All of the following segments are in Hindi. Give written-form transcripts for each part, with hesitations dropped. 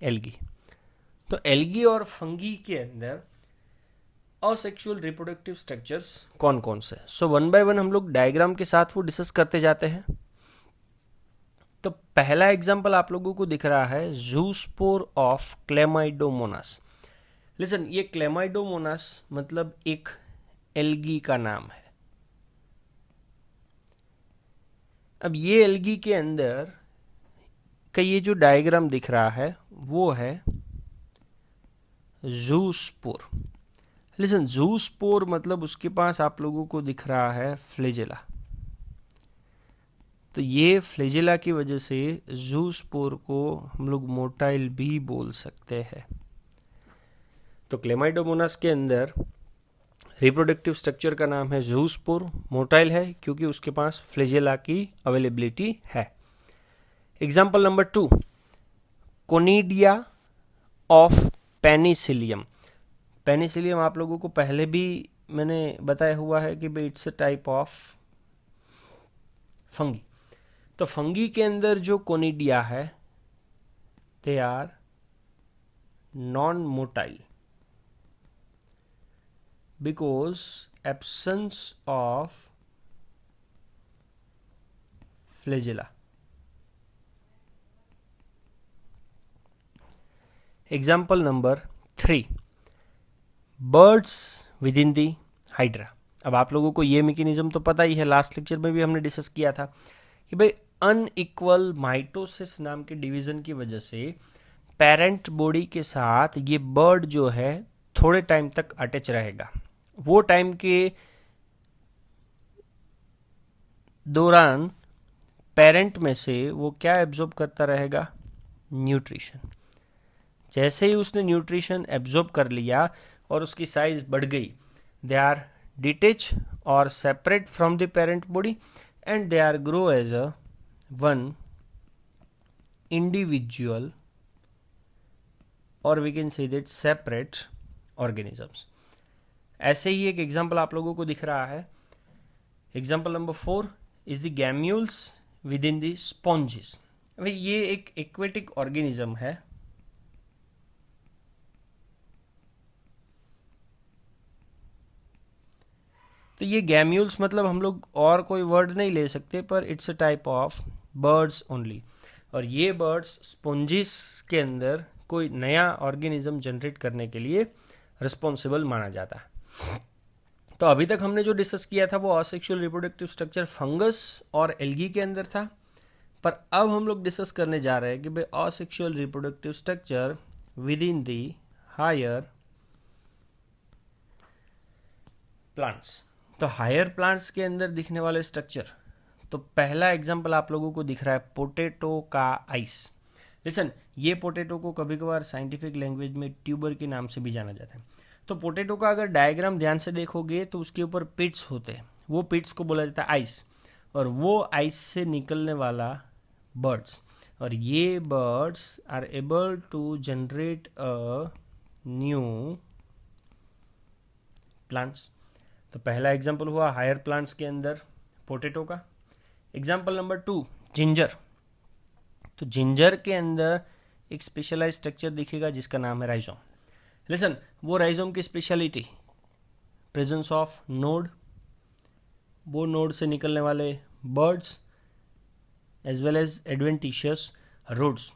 एल्गी। तो एल्गी और फंगी के अंदर असेक्सुअल रिप्रोडक्टिव स्ट्रक्चर्स कौन कौन से? सो वन बाय वन हम लोग डायग्राम के साथ वो डिस्कस करते जाते हैं। तो पहला एग्जांपल आप लोगों को दिख रहा है जूस्पोर ऑफ क्लेमाइडोमोनास। लिसन, ये क्लेमाइडोमोनास मतलब एक एल्गी का नाम है। अब ये एल्गी के अंदर का ये जो डायग्राम दिख रहा है वो है जूस्पोर। लिसन, जूस्पोर मतलब उसके पास आप लोगों को दिख रहा है फ्लेजेला। तो ये फ्लेजेला की वजह से जूस्पोर को हम लोग मोटाइल भी बोल सकते हैं। तो क्लेमाइडोमोनास के अंदर रिप्रोडक्टिव स्ट्रक्चर का नाम है जूस्पोर। मोटाइल है क्योंकि उसके पास फ्लेजेला की अवेलेबिलिटी है। Example number 2, conidia of Penicillium. Penicillium आप लोगों को पहले भी मैंने बताया हुआ है कि भाई it's a type of fungi. तो फंगी के अंदर जो कोनिडिया है they are non motile because absence of flagella. Example number 3, buds within the hydra. अब आप लोगों को ये मैकेनिज्म तो पता ही है, लास्ट लेक्चर में भी हमने डिस्कस किया था कि भाई अनइक्वल माइटोसिस नाम के डिवीजन की वजह से पेरेंट बॉडी के साथ ये बर्ड जो है थोड़े टाइम तक अटैच रहेगा। वो टाइम के दौरान पेरेंट में से वो क्या एब्जॉर्ब करता रहेगा? न्यूट्रिशन। जैसे ही उसने न्यूट्रिशन एब्जॉर्ब कर लिया और उसकी साइज बढ़ गई, दे आर डिटेच और separate from the parent body and they are grow as a one individual और we can say that separate organisms. ऐसे ही एक एग्जाम्पल आप लोगों को दिख रहा है। Example number 4 is the gemmules within the sponges. भाई ये एक एक्वेटिक ऑर्गेनिज्म है। तो ये गैम्यूल्स मतलब हम लोग और कोई वर्ड नहीं ले सकते, पर it's a type of birds only. और ये बर्ड्स स्पॉन्जिस के अंदर कोई नया ऑर्गेनिज्म जनरेट करने के लिए रिस्पॉन्सिबल माना जाता है। तो अभी तक हमने जो डिस्कस किया था वो असेक्सुअल रिप्रोडक्टिव स्ट्रक्चर फंगस और एल्गी के अंदर था। पर अब हम लोग डिस्कस करने जा रहे हैं कि भाई asexual reproductive structure within the higher plants. तो हायर प्लांट्स के अंदर दिखने वाले स्ट्रक्चर, तो पहला एग्जांपल आप लोगों को दिख रहा है पोटैटो का आइस। लिसन, ये पोटैटो को कभी कभार साइंटिफिक लैंग्वेज में ट्यूबर के नाम से भी जाना जाता है। तो पोटैटो का अगर डायग्राम ध्यान से देखोगे तो उसके ऊपर पिट्स होते हैं, वो पिट्स को बोला जाता है आइस, और वो आइस से निकलने वाला बर्ड्स, और ये buds are able to generate a new plants. तो पहला एग्जांपल हुआ हायर प्लांट्स के अंदर पोटैटो का। Example number 2, ginger. तो जिंजर के अंदर एक स्पेशलाइज स्ट्रक्चर दिखेगा जिसका नाम है राइजोम। लिसन, वो राइजोम की स्पेशलिटी प्रेजेंस ऑफ नोड, वो नोड से निकलने वाले buds as well as adventitious roots.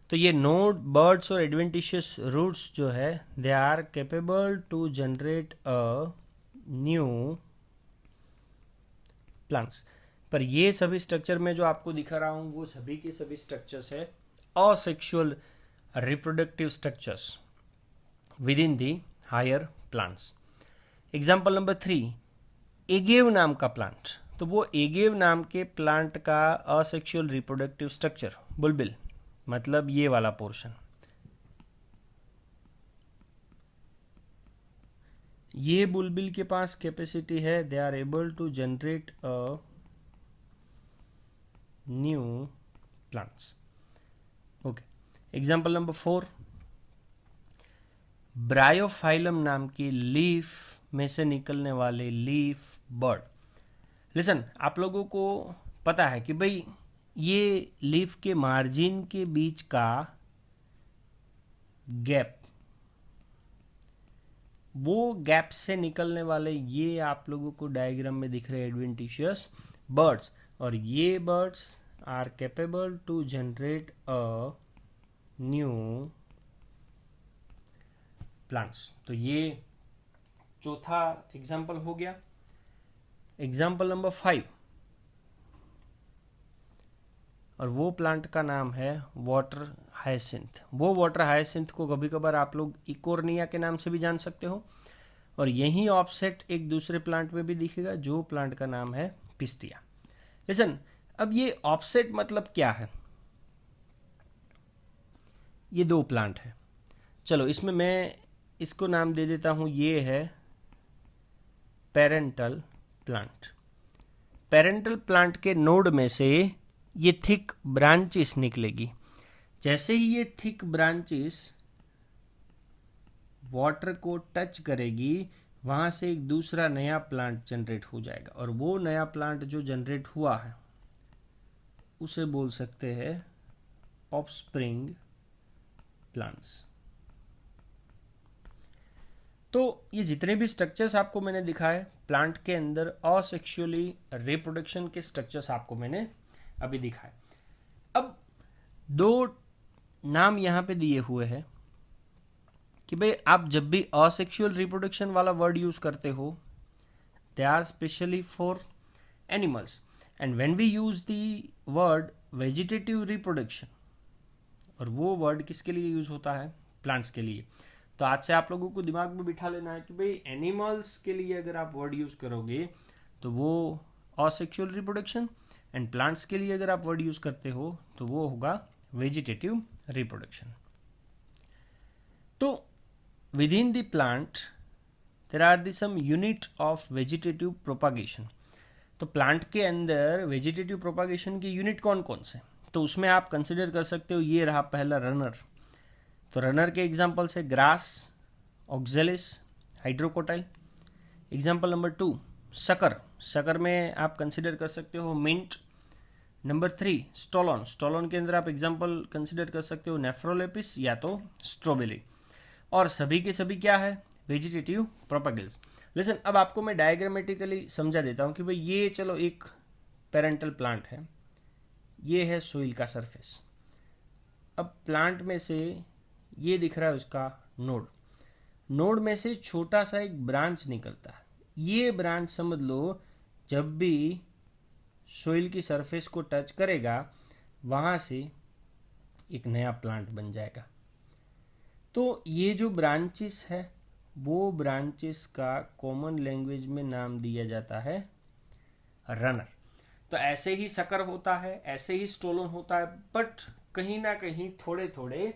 तो ये नोड, बर्ड्स और एडवेंटिशियस रूट्स जो है they are capable to generate a new plants. पर ये सभी स्ट्रक्चर में जो आपको दिखा रहा हूं वो सभी के सभी स्ट्रक्चर्स है asexual reproductive structures within the higher plants. Example number 3, agave नाम का प्लांट। तो वो एगेव नाम के प्लांट का असेक्सुअल रिप्रोडक्टिव स्ट्रक्चर बुलबिल, मतलब ये वाला पोर्शन, ये बुलबिल के पास कैपेसिटी है, they are able to generate a new plants. Okay, example number 4, bryophyllum नाम की लीफ में से निकलने वाले लीफ बर्ड। लिसन, आप लोगों को पता है कि भाई ये लीफ के मार्जिन के बीच का गैप, वो गैप से निकलने वाले ये आप लोगों को डायग्राम में दिख रहे एडवेंटिशियस बर्ड्स, और ये buds are capable to generate a new plants. तो ये चौथा एग्जाम्पल हो गया। एग्जाम्पल नंबर 5, और वो प्लांट का नाम है वाटर हायसिंथ। वो वाटर हायसिंथ को कभी कभार आप लोग इकोर्निया के नाम से भी जान सकते हो, और यही ऑफसेट एक दूसरे प्लांट में भी दिखेगा जो प्लांट का नाम है पिस्टिया। लिसन, अब ये ऑफसेट मतलब क्या है? ये दो प्लांट है, चलो इसमें मैं इसको नाम दे देता हूं, ये है पेरेंटल प्लांट। पेरेंटल प्लांट के नोड में से ये थिक ब्रांचेस निकलेगी। जैसे ही ये थिक ब्रांचेस वाटर को टच करेगी, वहां से एक दूसरा नया प्लांट जनरेट हो जाएगा, और वो नया प्लांट जो जनरेट हुआ है उसे बोल सकते हैं ऑफस्प्रिंग प्लांट्स। तो ये जितने भी स्ट्रक्चर्स आपको मैंने दिखाए प्लांट के अंदर असेक्सुअली रिप्रोडक्शन के स्ट्रक्चर्स आपको मैंने अभी दिखाए। अब दो नाम यहां पे दिए हुए हैं कि भाई आप जब भी असेक्सुअल रिप्रोडक्शन वाला वर्ड यूज करते हो, they are specially for animals, and when we use the word vegetative reproduction, और वो वर्ड किसके लिए यूज होता है? प्लांट्स के लिए। तो आज से आप लोगों को दिमाग में बिठा लेना है कि भाई एनिमल्स के लिए अगर आप वर्ड यूज करोगे तो वो असेक्सुअल रिप्रोडक्शन, एंड प्लांट्स के लिए अगर आप वर्ड यूज करते हो तो वो होगा वेजिटेटिव रिप्रोडक्शन। तो within the plant there are the some unit of vegetative propagation. तो प्लांट के अंदर वेजिटेटिव प्रोपागेशन की यूनिट कौन कौन से? तो उसमें आप कंसिडर कर सकते हो, ये रहा पहला रनर। तो रनर के एग्जाम्पल्स है grass, oxalis, hydrocotyle. Example number 2 शकर, शकर में आप कंसिडर कर सकते हो मिंट। नंबर 3 स्टोलोन, स्टोलोन के अंदर आप एग्जाम्पल कंसिडर कर सकते हो नेफ्रोलेपिस या तो स्ट्रॉबेरी। और सभी के सभी क्या है? वेजिटेटिव प्रोपागेल्स। लिसन, अब आपको मैं डायग्रामेटिकली समझा देता हूं कि भाई ये चलो एक पेरेंटल प्लांट है, ये है सोइल का सरफेस। अब प्लांट में से ये दिख रहा है उसका नोड, नोड में से छोटा सा एक ब्रांच निकलता है। ये ब्रांच समझ लो जब भी सोइल की सरफेस को टच करेगा वहां से एक नया प्लांट बन जाएगा। तो ये जो ब्रांचेस है वो ब्रांचेस का कॉमन लैंग्वेज में नाम दिया जाता है रनर। तो ऐसे ही शकर होता है, ऐसे ही स्टोलोन होता है, बट कहीं ना कहीं थोड़े थोड़े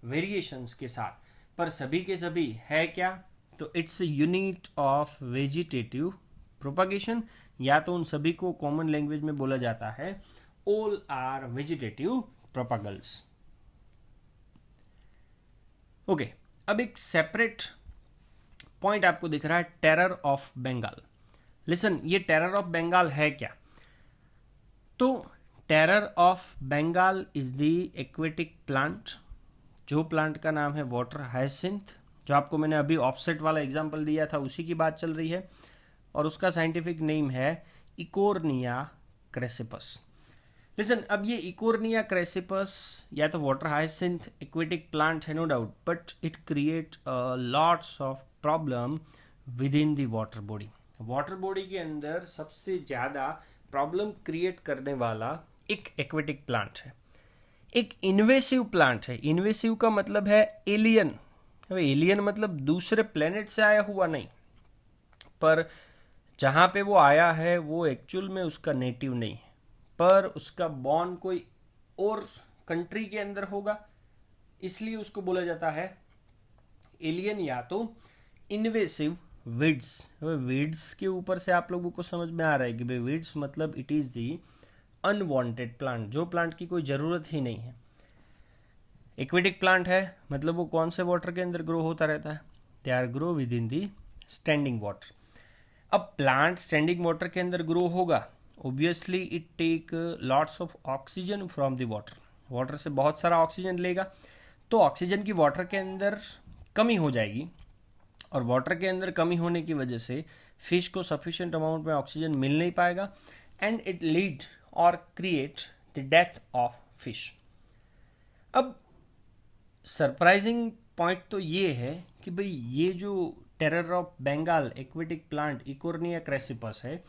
वेरिएशंस के साथ, पर सभी के सभी है क्या? तो its unit of vegetative propagation, या तो उन सभी को कॉमन लैंग्वेज में बोला जाता है all are vegetative propagules. Okay, अब एक सेपरेट पॉइंट आपको दिख रहा है टेरर ऑफ बंगाल। लिसन, ये टेरर ऑफ बंगाल है क्या? तो terror of Bengal is the aquatic plant, जो प्लांट का नाम है वाटर हायसिंथ, जो आपको मैंने अभी ऑफसेट वाला एग्जांपल दिया था उसी की बात चल रही है, और उसका साइंटिफिक नेम है इकोर्निया क्रेसिपस। लिसन, अब ये इकोर्निया क्रेसिपस या तो वाटर हायसिंथ एक्वेटिक प्लांट है no doubt, but it create lots of problem within the water body. Water body के अंदर सबसे ज्यादा प्रॉब्लम क्रिएट करने वाला एक एक्वेटिक प्लांट है, एक इन्वेसिव प्लांट है। इन्वेसिव का मतलब है एलियन। एलियन मतलब दूसरे प्लेनेट से आया हुआ नहीं, पर जहां पे वो आया है वो एक्चुअल में उसका नेटिव नहीं है, पर उसका बॉर्न कोई और कंट्री के अंदर होगा, इसलिए उसको बोला जाता है एलियन या तो इन्वेसिव वीड्स। वीड्स के ऊपर से आप लोगों को समझ में आ रहा है कि भाई वीड्स मतलब it is the unwanted plant, जो प्लांट की कोई ज़रूरत ही नहीं है। एक्वेटिक प्लांट है मतलब वो कौन से वाटर के अंदर ग्रो होता रहता है? They are grow within the standing water. अब प्लांट स्टैंडिंग वाटर के अंदर ग्रो होगा, obviously it take lots of oxygen from the water, water से बहुत सारा ऑक्सीजन लेगा, तो ऑक्सीजन की वाटर के अंदर कमी हो जाएगी, और वाटर के अंदर कमी होने की वजह से फिश को सफिशिएंट अमाउंट में ऑक्सीजन मिल नहीं पाएगा, एंड इट लीड और create the death of fish. अब सरप्राइजिंग पॉइंट तो ये है कि भाई ये जो terror of Bengal aquatic plant Eichhornia crassipes है,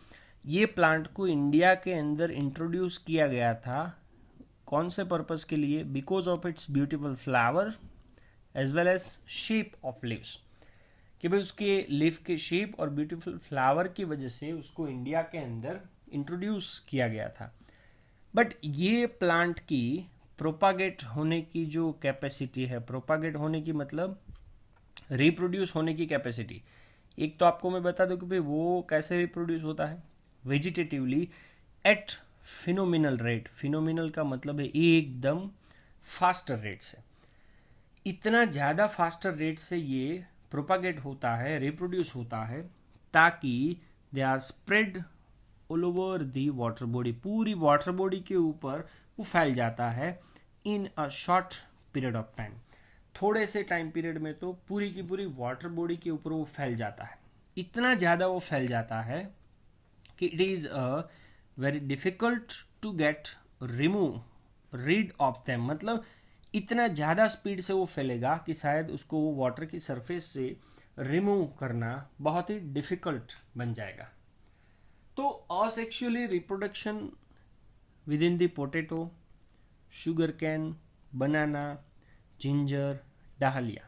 ये प्लांट को इंडिया के अंदर इंट्रोड्यूस किया गया था कौन से पर्पस के लिए? Because of its beautiful flower as well as shape of leaves, कि भाई उसके लीफ के शेप और ब्यूटीफुल फ्लावर की वजह से उसको इंडिया के अंदर इंट्रोड्यूस किया गया था। बट ये प्लांट की प्रोपागेट होने की जो कैपेसिटी है, प्रोपागेट होने की मतलब रिप्रोड्यूस होने की कैपेसिटी, एक तो आपको मैं बता दूं कि भाई वो कैसे रिप्रोड्यूस होता है, vegetatively at phenomenal rate. Phenomenal का मतलब है एकदम फास्टर रेट से, इतना ज़्यादा फास्टर रेट से ये प्रोपागेट होता है, रिप्रोड्यूस होता है, ताकि they are spread all over the water body, पूरी वाटर बॉडी के ऊपर वो फैल जाता है in a short period of time. थोड़े से टाइम पीरियड में तो पूरी की पूरी वाटर बॉडी के ऊपर वो फैल जाता है, इतना ज़्यादा वो फैल जाता है कि it is a very difficult to get rid of them. मतलब इतना ज़्यादा स्पीड से वो फैलेगा कि शायद उसको वो वाटर की सरफेस से रिमूव करना बहुत ही डिफिकल्ट बन जाएगा। तो asexually reproduction with in the potato, sugarcane, banana, ginger, dahlia,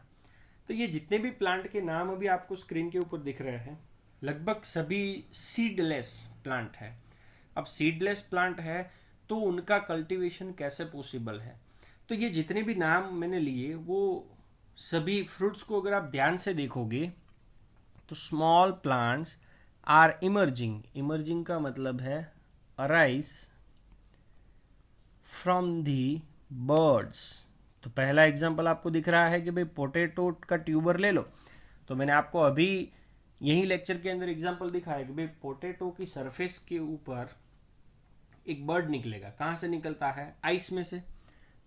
तो ये जितने भी प्लांट के नाम अभी आपको स्क्रीन के ऊपर दिख रहे हैं, लगभग सभी सीडलेस प्लांट है। अब सीडलेस प्लांट है तो उनका कल्टीवेशन कैसे पॉसिबल है? तो ये जितने भी नाम मैंने लिए वो सभी फ्रूट्स को अगर आप ध्यान से देखोगे तो small plants are emerging. Emerging का मतलब है अराइज फ्रॉम दी बर्ड्स। तो पहला एग्जांपल आपको दिख रहा है कि भाई पोटैटो का ट्यूबर ले लो, तो मैंने आपको अभी यही लेक्चर के अंदर एग्जांपल दिखाया कि भाई पोटैटो की सरफेस के ऊपर एक बर्ड निकलेगा। कहाँ से निकलता है? आइस में से।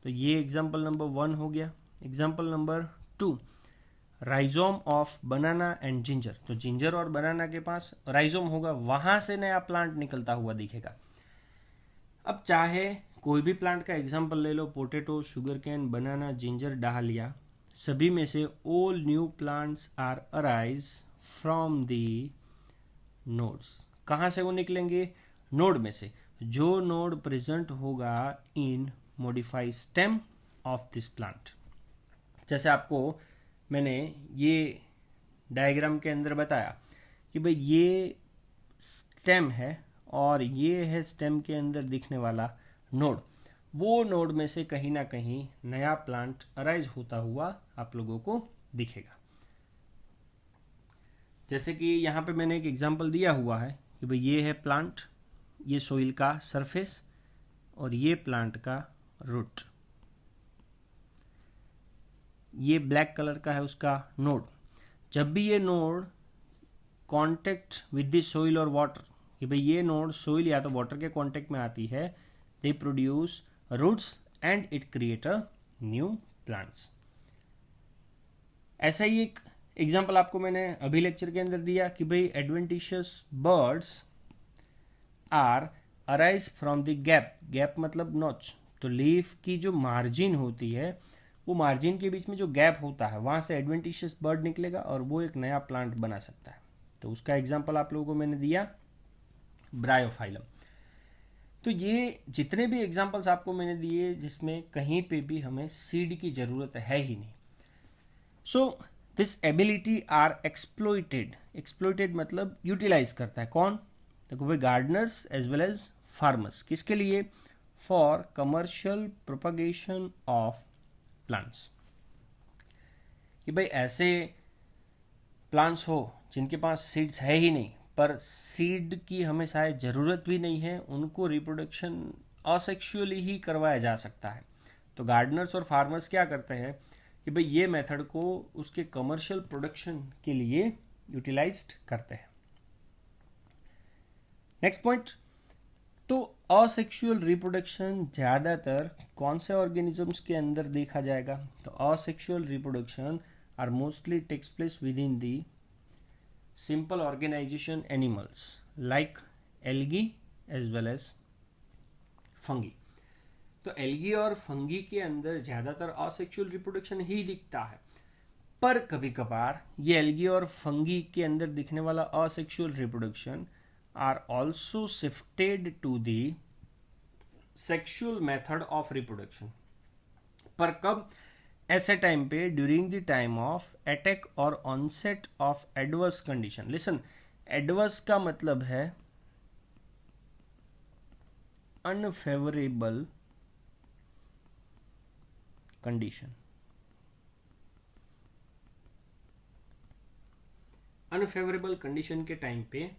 तो ये एग्जांपल नंबर 1 हो गया। Example number 2, rhizome of banana and ginger. तो जिंजर और बनाना के पास राइजोम होगा, वहां से नया प्लांट निकलता हुआ दिखेगा। अब चाहे कोई भी प्लांट का एग्जांपल ले लो, potato, sugarcane, banana, ginger, dahlia, सभी में से all new plants are arise from the nodes. कहाँ से वो निकलेंगे? नोड में से, जो नोड प्रेजेंट होगा in modified stem of this plant. जैसे आपको मैंने ये डायग्राम के अंदर बताया कि भाई ये स्टेम है और ये है स्टेम के अंदर दिखने वाला नोड। वो नोड में से कहीं ना कहीं नया प्लांट अराइज होता हुआ आप लोगों को दिखेगा। जैसे कि यहाँ पे मैंने एक एग्जांपल दिया हुआ है कि भाई ये है प्लांट, ये सोइल का सरफेस, और ये प्लांट का रूट। ये ब्लैक कलर का है उसका नोड। जब भी ये node contact with the soil और वाटर, कि भाई ये नोड सोइल या तो वाटर के कांटेक्ट में आती है, they produce roots and it create a new plants. ऐसा ही एक एग्जांपल आपको मैंने अभी लेक्चर के अंदर दिया कि भाई adventitious buds are arise from the gap. Gap मतलब नॉच। तो लीफ की जो मार्जिन होती है, वो मार्जिन के बीच में जो गैप होता है, वहां से एडवेंटिशियस बर्ड निकलेगा और वो एक नया प्लांट बना सकता है। तो उसका एग्जांपल आप लोगों को मैंने दिया ब्रायोफाइलम। तो ये जितने भी एग्जांपल्स आपको मैंने दिए जिसमें कहीं पे भी हमें सीड की जरूरत है ही नहीं। So this ability are exploited. Exploited मतलब यूटिलाइज करता है कौन? देखो भाई gardeners as well as farmers. किसके लिए? For commercial propagation of plants. कि भाई ऐसे प्लांट्स हो जिनके पास सीड्स है ही नहीं, पर सीड की हमें शायद ज़रूरत भी नहीं है, उनको रिप्रोडक्शन असेक्सुअली ही करवाया जा सकता है। तो गार्डनर्स और फार्मर्स क्या करते हैं कि भाई ये मेथड को उसके कमर्शियल प्रोडक्शन के लिए यूटिलाइज्ड करते हैं। नेक्स्ट पॉइंट, तो असेक्सुअल रिप्रोडक्शन ज़्यादातर कौन से ऑर्गेनिजम्स के अंदर देखा जाएगा? तो asexual reproduction are mostly takes place within the simple organisation animals like algae as well as fungi. तो एल्गी और फंगी के अंदर ज़्यादातर असेक्सुअल रिप्रोडक्शन ही दिखता है, पर कभी कभार ये एल्गी और फंगी के अंदर दिखने वाला asexual reproduction are also shifted to the sexual method of reproduction। पर कब? ऐसे टाइम पे during the time of attack और onset of adverse condition. Listen, adverse का मतलब है अनफेवरेबल कंडीशन। अनफेवरेबल कंडीशन के टाइम पे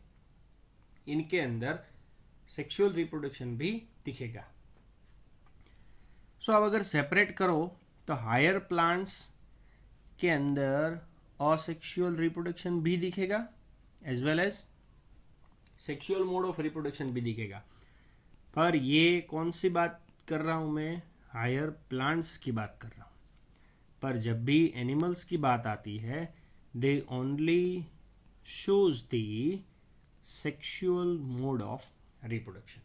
इनके अंदर सेक्सुअल रिप्रोडक्शन भी दिखेगा। सो अब अगर सेपरेट करो तो हायर प्लांट्स के अंदर असेक्सुअल रिप्रोडक्शन भी दिखेगा as well as sexual mode of reproduction भी दिखेगा। पर ये कौन सी बात कर रहा हूं मैं? हायर प्लांट्स की बात कर रहा हूं। पर जब भी एनिमल्स की बात आती है, they only shows the sexual mode of reproduction.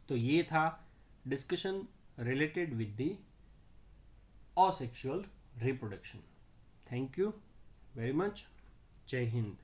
तो ये था discussion related with the asexual reproduction. Thank you very much. जय हिंद।